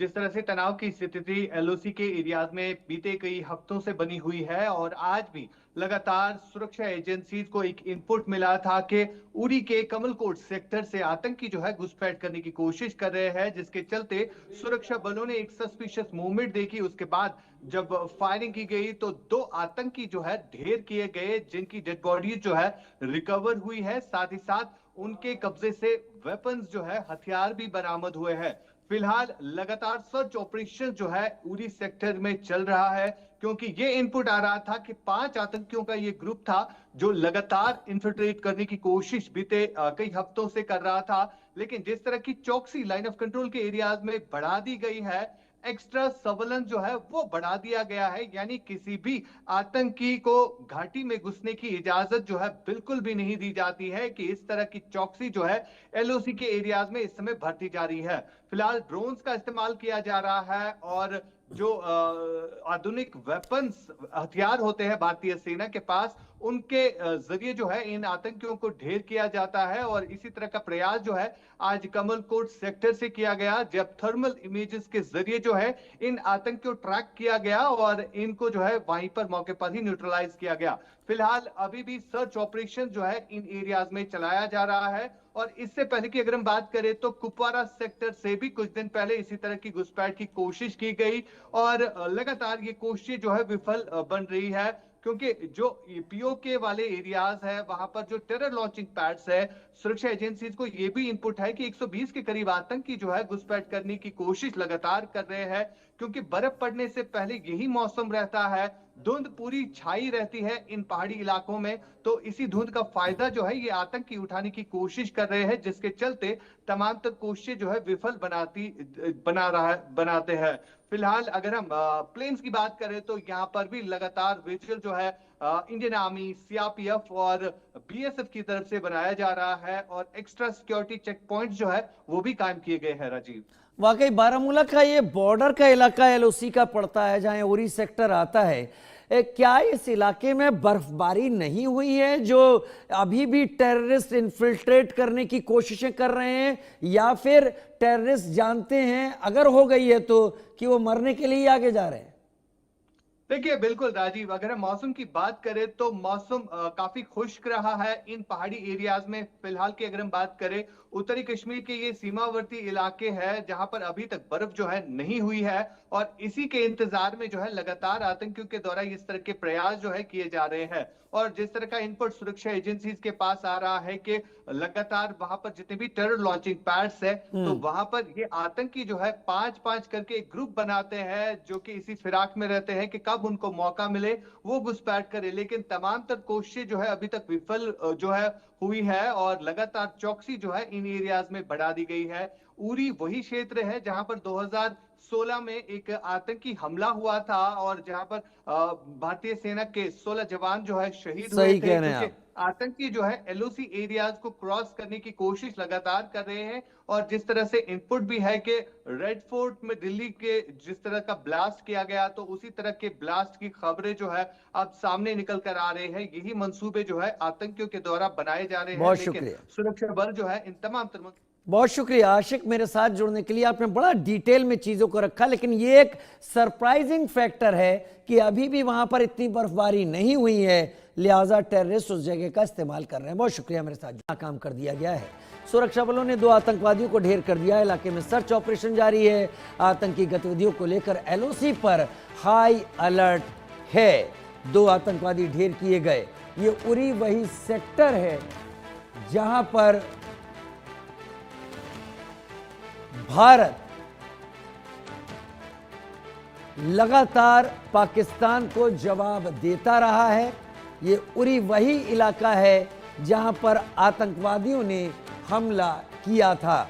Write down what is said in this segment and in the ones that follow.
जिस तरह से तनाव की स्थिति एलओसी के एरियाज में बीते कई हफ्तों से बनी हुई है और आज भी लगातार सुरक्षा एजेंसीज को एक इनपुट मिला था कि उरी के कमलकोट सेक्टर से आतंकी जो है घुसपैठ करने की कोशिश कर रहे हैं, जिसके चलते सुरक्षा बलों ने एक सस्पिशियस मूवमेंट देखी। उसके बाद जब फायरिंग की गई तो दो आतंकी जो है ढेर किए गए, जिनकी डेड बॉडी जो है रिकवर हुई है। साथ ही साथ उनके कब्जे से वेपन्स जो है, हथियार भी बरामद हुए हैं। फिलहाल लगातार सर्च ऑपरेशन जो है उरी सेक्टर में चल रहा है, क्योंकि ये इनपुट आ रहा था कि 5 आतंकियों का ये ग्रुप था जो लगातार इन्फिल्ट्रेट करने की कोशिश बीते कई हफ्तों से कर रहा था। लेकिन जिस तरह की चौकसी लाइन ऑफ कंट्रोल के एरियाज में बढ़ा दी गई है, एक्स्ट्रा सर्वेलेंस जो है वो बढ़ा दिया गया है, यानी किसी भी आतंकी को घाटी में घुसने की इजाजत जो है बिल्कुल भी नहीं दी जाती है। कि इस तरह की चौकसी जो है एलओसी के एरियाज में इस समय बढ़ती जा रही है। फिलहाल ड्रोन्स का इस्तेमाल किया जा रहा है और जो आधुनिक वेपन्स हथियार होते हैं भारतीय सेना के पास, उनके जरिए जो है इन आतंकियों को ढेर किया जाता है। और इसी तरह का प्रयास जो है आज कमलकोट सेक्टर से किया गया, जब थर्मल इमेजेस के जरिए जो है इन आतंकियों को ट्रैक किया गया और इनको जो है वहीं पर मौके पर ही न्यूट्रलाइज किया गया। फिलहाल अभी भी सर्च ऑपरेशन जो है इन एरियाज में चलाया जा रहा है। और इससे पहले की अगर हम बात करें तो कुपवारा सेक्टर से भी कुछ दिन पहले इसी तरह की घुसपैठ की कोशिश की गई और लगातार ये कोशिश जो है विफल बन रही है, क्योंकि जो पीओके वाले एरियाज है वहां पर जो टेरर लॉन्चिंग पैड्स है, सुरक्षा एजेंसीज को ये भी इनपुट है कि 120 के करीब आतंकी जो है घुसपैठ करने की कोशिश लगातार कर रहे हैं, क्योंकि बर्फ पड़ने से पहले यही मौसम रहता है, धुंध पूरी छाई रहती है इन पहाड़ी इलाकों में। तो इसी धुंध का फायदा जो है ये आतंकी उठाने की कोशिश कर रहे हैं, जिसके चलते तमाम तर कोशिशें जो है विफल बनाते हैं। फिलहाल अगर हम प्लेन्स की बात करें तो यहाँ पर भी लगातार विजुअल जो है इंडियन आर्मी, सीआरपीएफ और बीएसएफ की तरफ से बनाया जा रहा है और एक्स्ट्रा सिक्योरिटी चेक पॉइंट जो है वो भी कायम किए गए हैं। राजीव, वाकई बारामूला का ये बॉर्डर का इलाका एलओसी का पड़ता है, जहां उरी सेक्टर आता है। क्या इस इलाके में बर्फबारी नहीं हुई है जो अभी भी टेररिस्ट इन्फिल्ट्रेट करने की कोशिशें कर रहे हैं, या फिर टेररिस्ट जानते हैं अगर हो गई है तो कि वो मरने के लिए आगे जा रहे हैं? देखिए बिल्कुल राजीव, अगर हम मौसम की बात करें तो मौसम काफी खुश्क रहा है इन पहाड़ी एरियाज में। फिलहाल की अगर हम बात करें, उत्तरी कश्मीर के ये सीमावर्ती इलाके हैं जहां पर अभी तक बर्फ जो है नहीं हुई है और इसी के इंतजार में जो है लगातार आतंकियों के द्वारा इस तरह के प्रयास जो है किए जा रहे हैं। और जिस तरह का इनपुट सुरक्षा एजेंसीज के पास आ रहा है कि लगातार वहां पर जितने भी टेरर लॉन्चिंग पैड्स है, तो वहां पर ये आतंकी जो है 5-5 करके एक ग्रुप बनाते हैं, जो कि इसी फिराक में रहते हैं कि कब उनको मौका मिले वो घुसपैठ करे। लेकिन तमाम तर कोशिशें जो है अभी तक विफल जो है हुई है और लगातार चौकसी जो है इन एरियाज में बढ़ा दी गई है। उरी वही क्षेत्र है जहां पर 2016 में एक आतंकी हमला हुआ था और जहां पर भारतीय सेना के 16 जवान जो है शहीद हुए सही थे, कह रहे हैं क्योंकि आप। आतंकी जो है एलओसी एरियाज को क्रॉस करने की कोशिश लगातार कर रहे हैं। और जिस तरह से इनपुट भी है कि रेड फोर्ट में दिल्ली के जिस तरह का ब्लास्ट किया गया, तो उसी तरह के ब्लास्ट की खबरें जो है अब सामने निकल कर आ रहे हैं। यही मंसूबे जो है आतंकियों के द्वारा बनाए जा रहे हैं, बहुत लेकिन शुक्रिया। सुरक्षा बल जो है इन तमाम बहुत शुक्रिया आशिक, मेरे साथ जुड़ने के लिए। आपने बड़ा डिटेल में चीजों को रखा, लेकिन ये एक सरप्राइजिंग फैक्टर है कि अभी भी वहां पर इतनी बर्फबारी नहीं हुई है, लिहाजा टेररिस्ट उस जगह का इस्तेमाल कर रहे हैं। बहुत शुक्रिया, मेरे साथ काम कर दिया गया है। सुरक्षा बलों ने 2 आतंकवादियों को ढेर कर दिया। इलाके में सर्च ऑपरेशन जारी है। आतंकी गतिविधियों को लेकर एलओसी पर हाई अलर्ट है। 2 आतंकवादी ढेर किए गए। ये उरी वही सेक्टर है जहां पर भारत लगातार पाकिस्तान को जवाब देता रहा है। ये उरी वही इलाका है जहां पर आतंकवादियों ने हमला किया था।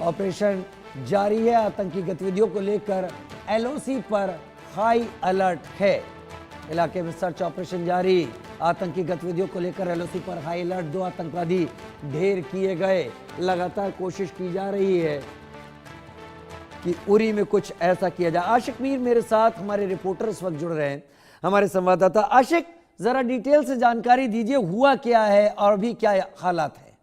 ऑपरेशन जारी है। आतंकी गतिविधियों को लेकर एलओसी पर हाई अलर्ट है। इलाके में सर्च ऑपरेशन जारी। आतंकी गतिविधियों को लेकर एलओसी पर हाई अलर्ट। 2 आतंकवादी ढेर किए गए। लगातार कोशिश की जा रही है कि उरी में कुछ ऐसा किया जाए। आशिक मीर मेरे साथ हमारे रिपोर्टर इस वक्त जुड़ रहे हैं, हमारे संवाददाता। आशिक, जरा डिटेल से जानकारी दीजिए, हुआ क्या है और अभी क्या हालात है?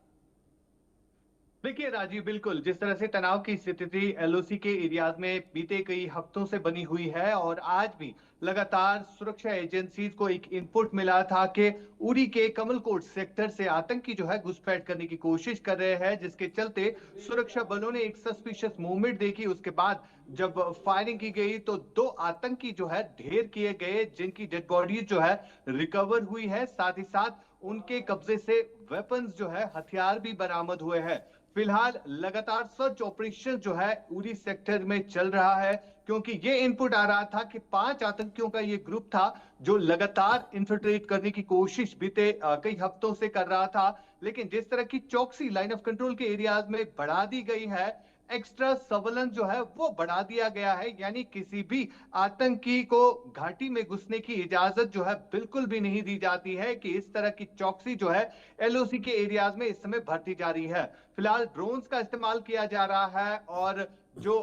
देखिए राजीव, बिल्कुल जिस तरह से तनाव की स्थिति एलओसी के एरियाज में बीते कई हफ्तों से बनी हुई है और आज भी लगातार सुरक्षा एजेंसीज को एक इनपुट मिला था कि उरी के कमलकोट सेक्टर से आतंकी जो है घुसपैठ करने की कोशिश कर रहे हैं, जिसके चलते सुरक्षा बलों ने एक सस्पिशियस मूवमेंट देखी। उसके बाद जब फायरिंग की गई तो 2 आतंकी जो है ढेर किए गए, जिनकी डेड बॉडी जो है रिकवर हुई है। साथ ही साथ उनके कब्जे से वेपन्स जो है, हथियार भी बरामद हुए हैं। फिलहाल लगातार सर्च ऑपरेशन जो है उरी सेक्टर में चल रहा है, क्योंकि ये इनपुट आ रहा था कि 5 आतंकियों का ये ग्रुप था जो लगातार इन्फिल्ट्रेट करने की कोशिश बीते कई हफ्तों से कर रहा था। लेकिन जिस तरह की चौकसी लाइन ऑफ कंट्रोल के एरियाज में बढ़ा दी गई है, एक्स्ट्रा सर्वेलेंस जो है वो बढ़ा दिया गया है, यानी किसी भी आतंकी को घाटी में घुसने की इजाजत जो है बिल्कुल भी नहीं दी जाती है। कि इस तरह की चौकसी जो है एलओसी के एरियाज में इस समय बढ़ती जा रही है। फिलहाल ड्रोन्स का इस्तेमाल किया जा रहा है और जो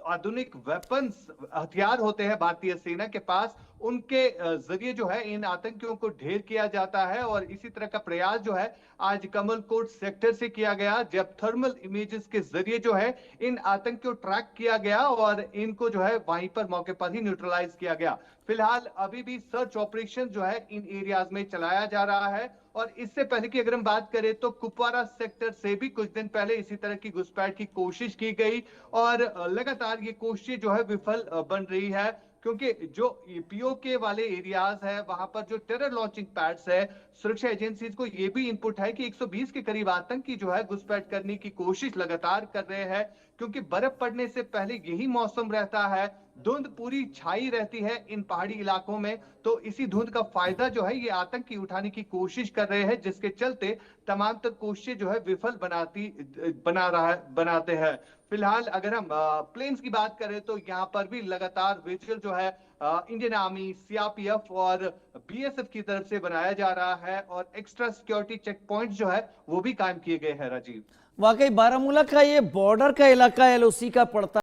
आधुनिक वेपन्स हथियार होते हैं भारतीय सेना के पास, उनके जरिए जो है इन आतंकियों को ढेर किया जाता है। और इसी तरह का प्रयास जो है आज कमलकोट सेक्टर से किया गया, जब थर्मल इमेजेस के जरिए जो है इन आतंकियों को ट्रैक किया गया और इनको जो है वहीं पर मौके पर ही न्यूट्रलाइज किया गया। फिलहाल अभी भी सर्च ऑपरेशन जो है इन एरियाज में चलाया जा रहा है। और इससे पहले की अगर हम बात करें तो कुपवारा सेक्टर से भी कुछ दिन पहले इसी तरह की घुसपैठ की कोशिश की गई और लगातार ये कोशिश जो है विफल बन रही है, क्योंकि जो पीओके वाले एरियाज है वहां पर जो टेरर लॉन्चिंग पैड्स है, सुरक्षा एजेंसीज को ये भी इनपुट है कि 120 के करीब आतंकी जो है घुसपैठ करने की कोशिश लगातार कर रहे हैं, क्योंकि बर्फ पड़ने से पहले यही मौसम रहता है, धुंध पूरी छाई रहती है इन पहाड़ी इलाकों में। तो इसी धुंध का फायदा जो है ये आतंकी उठाने की कोशिश कर रहे हैं, जिसके चलते तमाम तर कोशिशें जो है विफल बनाते हैं। फिलहाल अगर हम प्लेन्स की बात करें तो यहाँ पर भी लगातार विजुअल जो है इंडियन आर्मी, सीआरपीएफ और बीएसएफ की तरफ से बनाया जा रहा है और एक्स्ट्रा सिक्योरिटी चेक पॉइंट जो है वो भी कायम किए गए हैं राजीव। वाकई बारामूला का ये बॉर्डर का इलाका एलओसी का पड़ता